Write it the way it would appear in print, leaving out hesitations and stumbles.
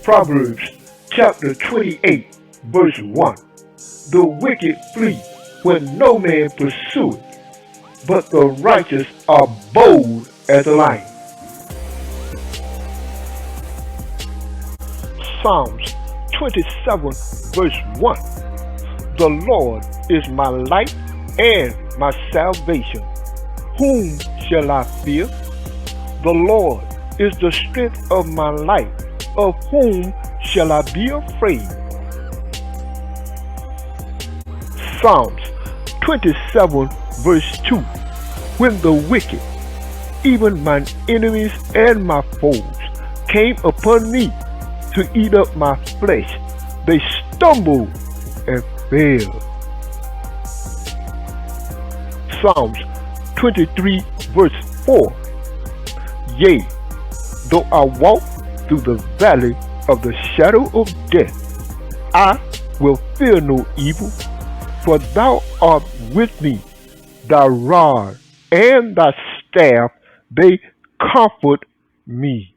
Proverbs chapter 28, verse 1. The wicked flee when no man pursueth, but the righteous are bold as a lion. Psalms 27, verse 1. The Lord is my light and my salvation. Whom shall I fear? The Lord is the strength of my life. Of whom shall I be afraid? Psalms 27, verse 2. When the wicked, even mine enemies and my foes, came upon me to eat up my flesh, they stumbled and fell. Psalms 23, verse 4. Yea, though I walk through the valley of the shadow of death, I will fear no evil, for thou art with me. Thy rod and thy staff, they comfort me.